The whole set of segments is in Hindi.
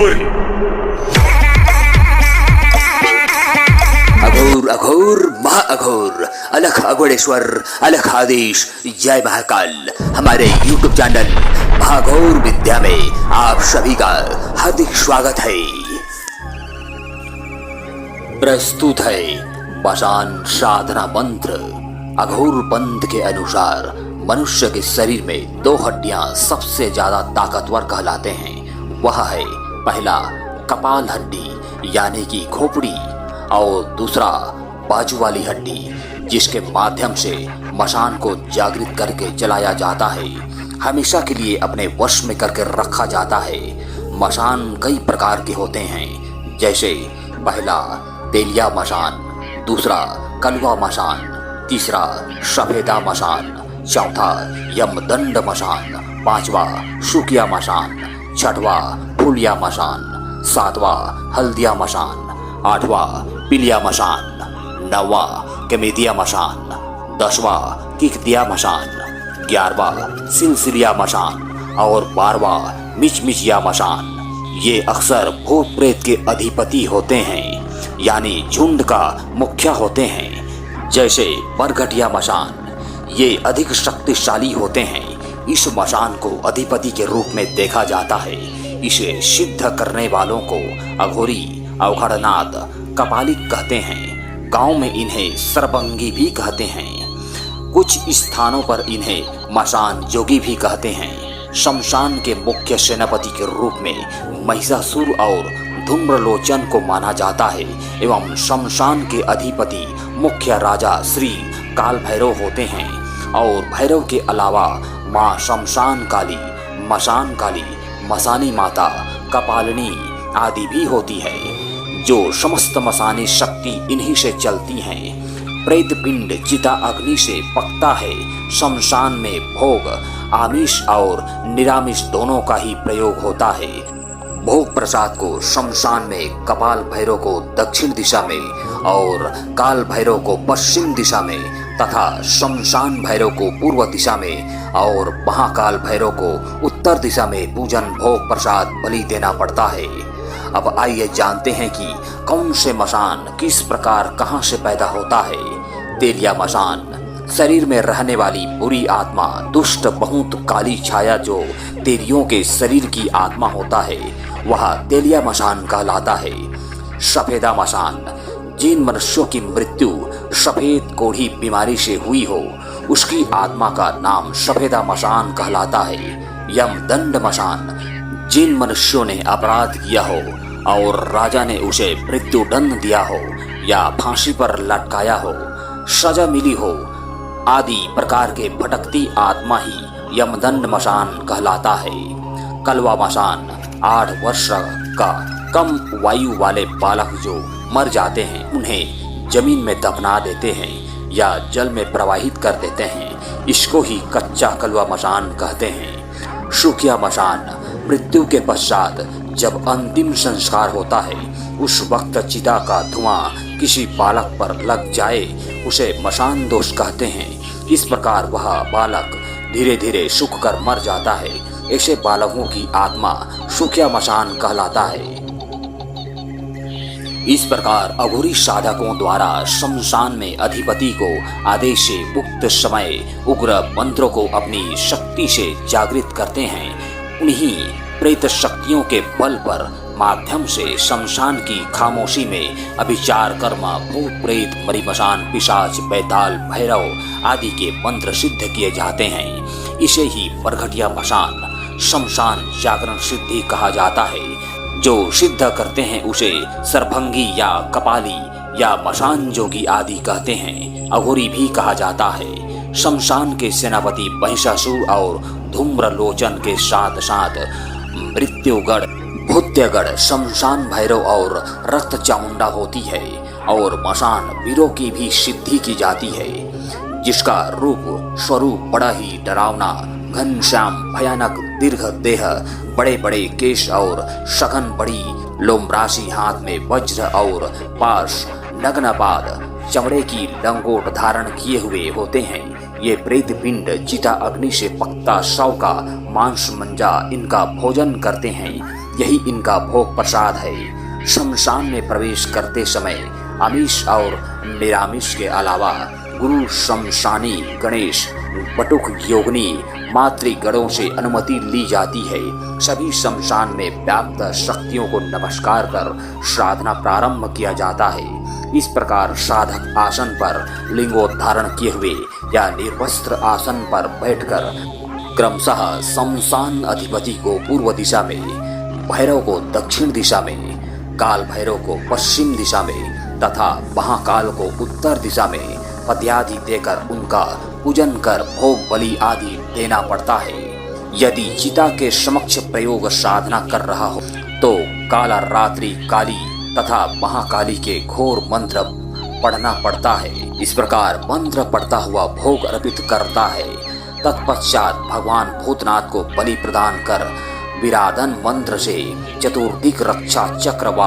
अघोरी। अघोर अघोर महाअघोर, अलख अघोरेश्वर, अलख आदेश, जय महाकाल। हमारे YouTube चैनल महाघोर विद्या में आप सभी का हार्दिक स्वागत है। प्रस्तुत है मसान साधना मंत्र। अघोर पंथ के अनुसार मनुष्य के शरीर में दो हड्डियां सबसे ज्यादा ताकतवर कहलाते हैं। वह है पहला कपाल हड्डी यानी कि खोपड़ी, और दूसरा बाजू वाली हड्डी जिसके माध्यम से मसान को जागृत करके चलाया जाता है, हमेशा के लिए अपने वश में करके रखा जाता है। मसान कई प्रकार के होते हैं, जैसे पहला तेलिया मसान, दूसरा कलवा मसान, तीसरा सफेदा मसान, चौथा यमदंड मसान, पांचवा शुकिया मसान, छठवा फूलिया मसान, सातवां हल्दिया मसान, आठवां पीलिया मसान, नौवां कमेदिया मसान, 10वां किकदिया मसान, 11वां सिलसिलिया मसान और 12वां मिचमिचिया मसान। ये अक्सर भूत प्रेत के अधिपति होते हैं, यानी झुंड का मुखिया होते हैं। जैसे बरगटिया मसान, ये अधिक शक्तिशाली होते हैं। इस मसान को अधिपति के रूप में देखा जाता है। इसे सिद्ध करने वालों को अघोरी, अवघड़नाथ, कपालिक कहते हैं। गांव में इन्हें सरबंगी भी कहते हैं। कुछ स्थानों पर इन्हें मसान जोगी भी कहते हैं। शमशान के मुख्य सेनापति के रूप में महिषासुर और धूम्रलोचन को माना जाता है एवं शमशान के अधिपति मुख्य राजा श्री काल भैरव होते हैं। और भैरव के अलावा माँ शमशान काली, मसान काली, मसानी माता, कपालिनी आदि भी होती है, जो समस्त मसानी शक्ति इन्हीं से चलती हैं। प्रेत पिंड चिता अग्नि से पकता है। शमशान में भोग, आमिष और निरामिष दोनों का ही प्रयोग होता है। भोग प्रसाद को शमशान में कपाल भैरव को दक्षिण दिशा में और काल भैरव को पश्चिम दिशा में तथा शमशान भैरव को पूर्व दिशा में और महाकाल भैरव को उत्तर दिशा में पूजन भोग प्रसाद बलि देना पड़ता है। अब आइए जानते हैं कि कौन से मसान किस प्रकार कहां से पैदा होता है। तेलिया मसान, शरीर में रहने वाली बुरी आत्मा, दुष्ट बहुत काली छाया जो तेलियों के शरीर की आत्मा होता है, वह तेलिया मसान कहलाता है। सफेदा मसान, जिन मनुष्यों की मृत्यु सफेद कोढ़ी बीमारी से हुई हो, उसकी आत्मा का नाम सफेदा मसान कहलाता है। यमदंड मसान, जिन मनुष्यों ने अपराध किया हो और राजा ने उसे मृत्यु दंड दिया हो या फांसी पर लटकाया हो, सजा मिली हो, आदि प्रकार के भटकती आत्मा ही यमदंड मसान कहलाता है। कलवा मसान, 8 वर्ष का कम वायु वाले बालक जो मर जाते हैं उन्हें जमीन में दफना देते हैं या जल में प्रवाहित कर देते हैं। इसको ही कच्चा कलवा मसान कहते हैं। शुकिया मसान, मृत्यु के पश्चात जब अंतिम संस्कार होता है, उस वक्त चिता का धुआं किसी बालक पर लग जाए, उसे मसान दोष कहते हैं। इस प्रकार वह बालक धीरे धीरे सूख कर मर जाता है। ऐसे बालकों की आत्मा शुकिया मसान कहलाता है। इस प्रकार अघोरी साधकों द्वारा शमशान में अधिपति को आदेश से उक्त समय उग्र मंत्रों को अपनी शक्ति से जागृत करते हैं। उन्हीं प्रेत शक्तियों के बल पर माध्यम से शमशान की खामोशी में अभिचार कर्म, भूत प्रेत, मरीमसान, पिशाच, बैताल, भैरव आदि के मंत्र सिद्ध किए जाते हैं। इसे ही बरगटिया मसान, शमशान जागरण सिद्धि कहा जाता है। जो सिद्ध करते हैं उसे सरभंगी या कपाली या मसान जोगी आदि कहते हैं। अघोरी भी कहा जाता है। शमशान के सेनापति महिषासुर और धूम्रलोचन के साथ साथ मृत्युगढ़, भूत्यगढ़, शमशान भैरव और रक्त चामुंडा होती है। और मसान वीरों की भी सिद्धि की जाती है, जिसका रूप स्वरूप बड़ा ही डरावना, घनश्याम, भयानक, दीर्घ देह, बड़े बड़े केश और सघन बड़ी लोमराशि, हाथ में वज्र और पाश, नग्नपाद, चमड़े की लंगोट धारण किए हुए होते हैं। ये प्रेत पिंड चिता अग्नि से पकता शव का मांस मंजा इनका भोजन करते हैं। यही इनका भोग प्रसाद है। शमशान में प्रवेश करते समय आमिष और निरामिष के अलावा गुरु, शमशानी, गणेश, बटुक, योगिनी, मातृगणों से अनुमति ली जाती है। सभी शमशान में व्याप्त शक्तियों को नमस्कार कर साधना प्रारंभ किया जाता है। इस प्रकार साधक आसन पर लिंगोद्धारण किए हुए या निर्वस्त्र आसन पर बैठकर क्रमशः शमशान अधिपति को पूर्व दिशा में, भैरव को दक्षिण दिशा में, काल भैरव को पश्चिम दिशा में तथा महाकाल को उत्तर दिशा में पद्यादि देकर उनका पूजन कर भोग बलि आदि देना पड़ता है। यदि चिता के समक्ष प्रयोग साधना कर रहा हो तो काला रात्रि काली तथा महाकाली के घोर मंत्र पढ़ना पड़ता है। इस प्रकार मंत्र पढ़ता हुआ भोग अर्पित करता है। तत्पश्चात भगवान भूतनाथ को बलि प्रदान कर विराधन मंत्र से चतुर्दिक रक्षा चक्र व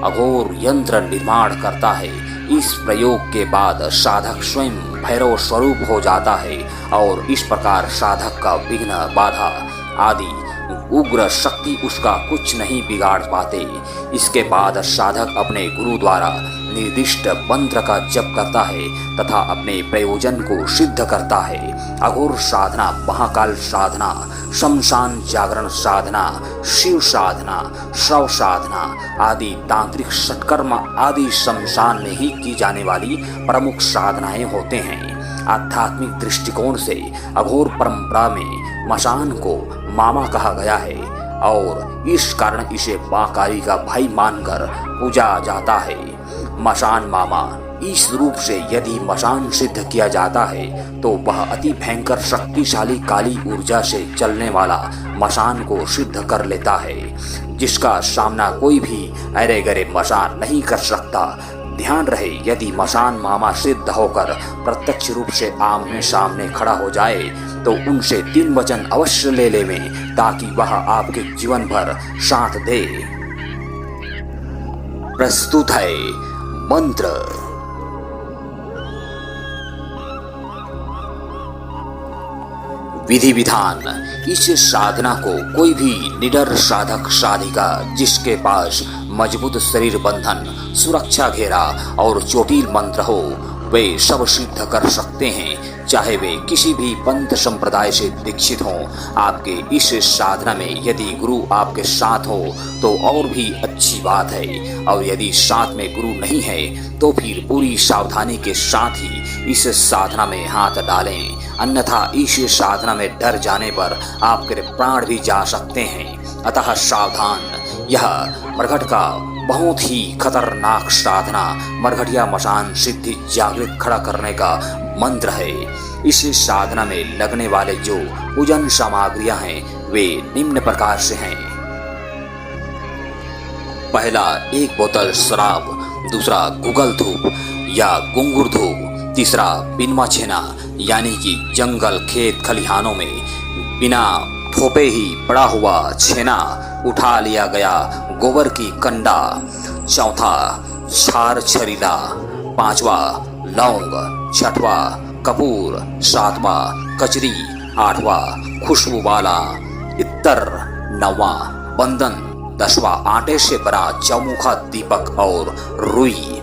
अघोर यंत्र निर्माण करता है। इस प्रयोग के बाद साधक स्वयं भैरव स्वरूप हो जाता है और इस प्रकार साधक का विघ्न, बाधा आदि उग्र शक्ति उसका कुछ नहीं बिगाड़ पाते। इसके बाद साधक अपने गुरु द्वारा निर्दिष्ट मंत्र का जप करता है तथा अपने प्रयोजन को सिद्ध करता है। अघोर साधना, महाकाल साधना, शमशान जागरण साधना, शिव साधना, शव साधना आदि तांत्रिक सत्कर्म आदि शमशान में ही की जाने वाली प्रमुख साधनाएं होते हैं। आध्यात्मिक दृष्टिकोण से अघोर परंपरा में मशान को मामा कहा गया है और इस कारण इसे मां काली का भाई मानकर पूजा जाता है। मशान मामा, इस रूप से यदि मशान सिद्ध किया जाता है तो वह अति भयंकर शक्तिशाली काली ऊर्जा से चलने वाला मशान को सिद्ध कर लेता है, जिसका सामना कोई भी अरे गरे मशान नहीं कर सकता। ध्यान रहे, यदि मशान मामा सिद्ध होकर प्रत्यक्ष रूप से आमने सामने खड़ा हो जाए तो उनसे 3 वचन अवश्य ले लेवें ताकि वह आपके जीवन भर साथ दे। प्रस्तुत है मंत्र। विधि विधान। इस साधना को कोई भी निडर साधक साधिका जिसके पास मजबूत शरीर बंधन, सुरक्षा घेरा और चोटिल मंत्र हो वे सब सिद्ध कर सकते हैं, चाहे वे किसी भी पंथ संप्रदाय से दीक्षित हों। आपके इस साधना में यदि गुरु आपके साथ हो तो और भी अच्छी बात है, और यदि साथ में गुरु नहीं है तो फिर पूरी सावधानी के साथ ही इस साधना में हाथ डालें, अन्यथा इस साधना में डर जाने पर आपके प्राण भी जा सकते हैं। अतः सावधान। यह मरघट का बहुत ही खतरनाक साधना मरघटिया मशान सिद्धि जागृत खड़ा करने का मंत्र है। इस साधना में लगने वाले जो पूजन सामग्रियां हैं वे निम्न प्रकार से हैं। पहला 1 बोतल शराब, दूसरा गुगल धूप या गुंगुर धूप, तीसरा बिनमा छेना यानी कि जंगल खेत खलिहानों में बिना ठोपे ही पड़ा हुआ छेना उठा लिया गया गोबर की कंडा, चौथा छार छरीला, 5वां लौंग, 6वां कपूर, 7वां कचरी, 8वां खुशबू वाला इत्तर, 9वां बंधन, 10वां आटे से बना चौमुखा दीपक और रुई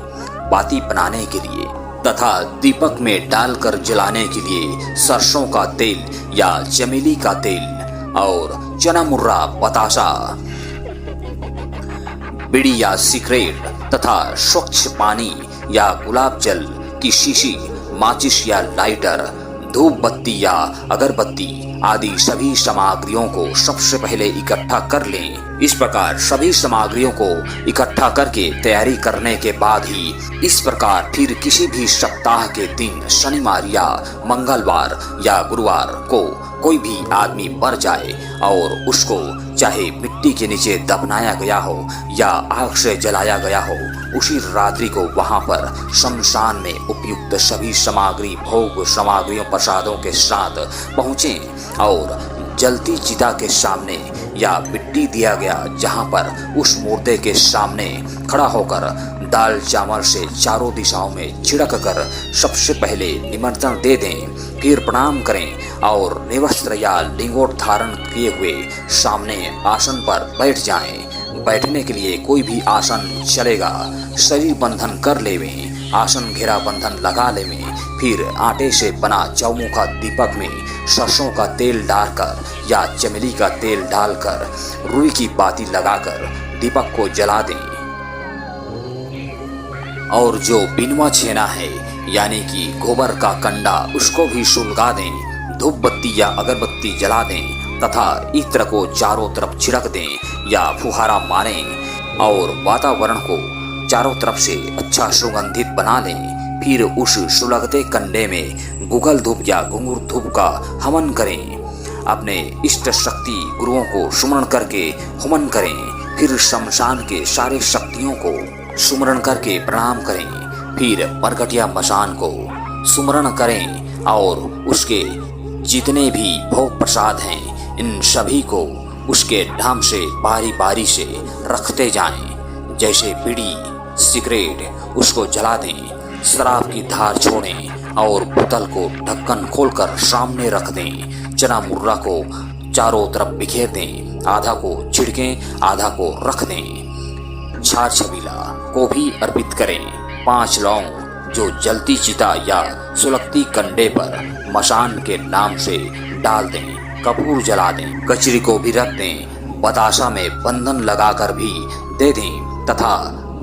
बाती बनाने के लिए तथा दीपक में डालकर जलाने के लिए सरसों का तेल या चमेली का तेल और चना मुर्रा, बतासा, बीड़ी या सिगरेट तथा स्वच्छ पानी या गुलाब जल की शीशी, माचिस या लाइटर, धूप बत्ती या अगरबत्ती आदि सभी सामग्रियों को सबसे पहले इकट्ठा कर लें। इस प्रकार सभी सामग्रियों को इकट्ठा करके तैयारी करने के बाद ही इस प्रकार फिर किसी भी सप्ताह के दिन शनिवार या मंगलवार या गुरुवार को कोई भी आदमी मर जाए और उसको चाहे मिट्टी के नीचे दफनाया गया हो या आग से जलाया गया हो, उसी रात्रि को वहां पर शमशान में उपयुक्त सभी सामग्री भोग सामग्रियों प्रसादों के साथ पहुँचें और जलती चिता के सामने या मिट्टी दिया गया जहां पर उस मुर्दे के सामने खड़ा होकर दाल चावल से चारों दिशाओं में छिड़क कर सबसे पहले निमंत्रण दे दें, फिर प्रणाम करें और निवस्त्र या लिंगोट धारण किए हुए सामने आसन पर बैठ जाएं। बैठने के लिए कोई भी आसन चलेगा। शरीर बंधन कर लेवें, आसन घेरा बंधन लगा लेवें। फिर आटे से बना चौमुखा दीपक में सरसों का तेल डालकर या चमेली का तेल डालकर रुई की बाती लगाकर दीपक को जला दें। और जो बिनवा छेना है यानी कि गोबर का कंडा, उसको भी सुलगा दें। धूप बत्ती या अगरबत्ती जला दें तथा इत्र को चारों तरफ छिड़क दें या फुहारा मारें और वातावरण को चारों तरफ से अच्छा सुगंधित बना लें। फिर उस सुलगते कंडे में गुगल धूप या घुंघरू धूप का हवन करें। अपने इष्ट शक्ति गुरुओं को सुमरण करके हवन करें। फिर शमशान के सारे शक्तियों को सुमरण करके प्रणाम करें। फिर मरघटिया मशान को सुमरण करें और उसके जितने भी भोग प्रसाद हैं इन सभी को उसके ढाम से बारी बारी से रखते जाएं। जैसे बीड़ी सिगरेट उसको जला दें, शराब की धार छोड़ें और बोतल को ढक्कन खोलकर सामने रख दें। चना मुर्रा को चारों तरफ बिखेर दें, आधा को छिड़कें आधा को रख दें। झार छबीला को भी अर्पित करें। 5 लौंग जो जलती चिता या सुलगती कंडे पर मशान के नाम से डाल दें। कपूर जला दें, कचरी को भी रख दें। बताशा में बंधन लगाकर भी दे दें तथा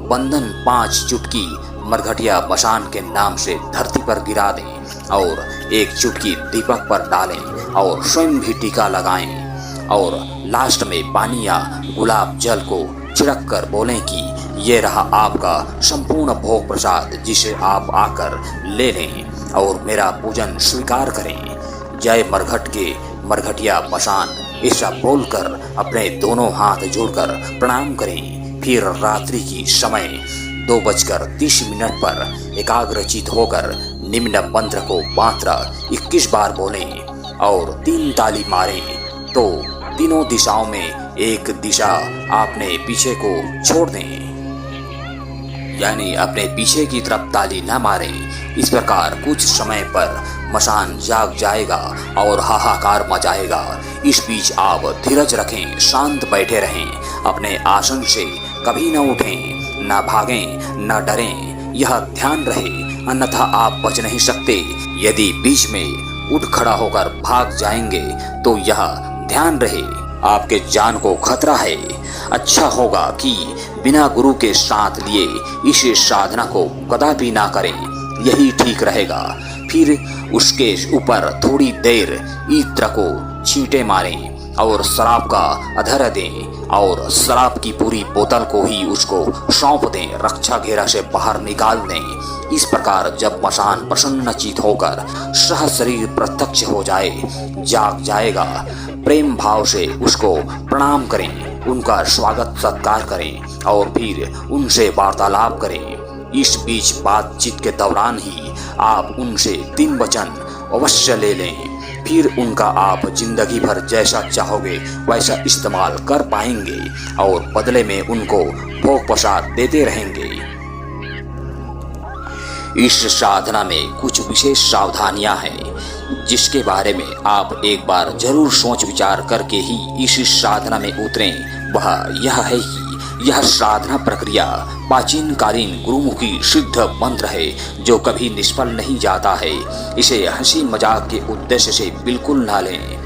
बंधन 5 चुटकी मरघटिया मशान के नाम से धरती पर गिरा दें और 1 चुटकी दीपक पर डालें और स्वयं भी टीका लगाएं। और लास्ट में पानी या गुलाब जल को छिड़क कर बोलें कि ये रहा आपका संपूर्ण भोग प्रसाद, जिसे आप आकर ले लें और मेरा पूजन स्वीकार करें। जय मरघट के मरघटिया मशान, ऐसा बोलकर अपने दोनों हाथ जोड़कर प्रणाम करें। फिर रात्रि की समय 2:30 पर एकाग्रचित होकर निम्न मंत्र को मात्र 21 बार बोलें और 3 ताली मारें तो तीनों दिशाओं में एक दिशा आपने पीछे को छोड़ दें, यानी अपने पीछे की तरफ ताली न मारें। इस प्रकार कुछ समय पर मशान जाग जाएगा और हाहाकार मचाएगा। इस बीच आप धीरज रखें, शांत बैठे रहें, अपने आसन से कभी न उठें, न भागें, न डरें। यह ध्यान रहे, अन्यथा आप बच नहीं सकते। यदि बीच में उठ खड़ा होकर भाग जाएंगे तो यह ध्यान रहे आपके जान को खतरा है। अच्छा होगा कि बिना गुरु के साथ लिए इस साधना को कदापि ना करें, यही ठीक रहेगा। फिर उसके ऊपर थोड़ी देर इत्र को छींटे मारें और शराब का अधर दें और शराब की पूरी बोतल को ही उसको सौंप दें, रक्षा घेरा से बाहर निकाल दें। इस प्रकार जब मशान प्रसन्नचित होकर सह शरीर प्रत्यक्ष हो जाए, जाग जाएगा, प्रेम भाव से उसको प्रणाम करें, उनका स्वागत सत्कार करें और फिर उनसे वार्तालाप करें। इस बीच बातचीत के दौरान ही आप उनसे 3 वचन अवश्य ले लें, फिर उनका आप जिंदगी भर जैसा चाहोगे वैसा इस्तेमाल कर पाएंगे और बदले में उनको भोग प्रसाद देते रहेंगे। इस साधना में कुछ विशेष सावधानियां हैं जिसके बारे में आप एक बार जरूर सोच विचार करके ही इस साधना में उतरें। वह यह है कि यह साधना प्रक्रिया प्राचीन कालीन गुरुमुखी सिद्ध मंत्र है जो कभी निष्फल नहीं जाता है। इसे हंसी मजाक के उद्देश्य से बिल्कुल न लें।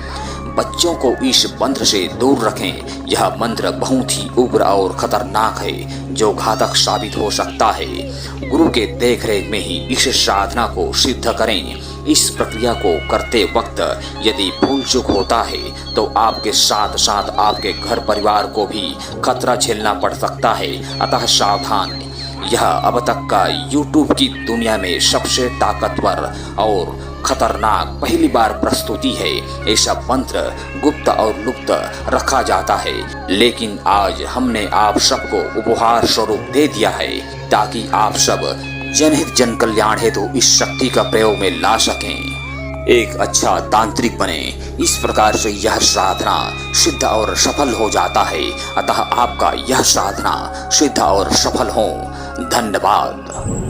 बच्चों को इस मंत्र से दूर रखें। यह मंत्र बहुत ही उग्र और खतरनाक है जो घातक साबित हो सकता है। गुरु के देखरेख में ही इस साधना को सिद्ध करें। इस प्रक्रिया को करते वक्त यदि भूल चूक होता है तो आपके साथ साथ आपके घर परिवार को भी खतरा झेलना पड़ सकता है। अतः सावधान। यह अब तक का YouTube की दुनिया में सबसे ताकतवर और खतरनाक पहली बार प्रस्तुति है। ऐसा मंत्र गुप्त और लुप्त रखा जाता है, लेकिन आज हमने आप सबको उपहार स्वरूप दे दिया है ताकि आप सब जनहित जन कल्याण हेतु इस शक्ति का प्रयोग में ला सकें। एक अच्छा तांत्रिक बने। इस प्रकार से यह साधना सिद्ध और सफल हो जाता है। अतः आपका यह साधना सिद्ध और सफल हो। धन्यवाद।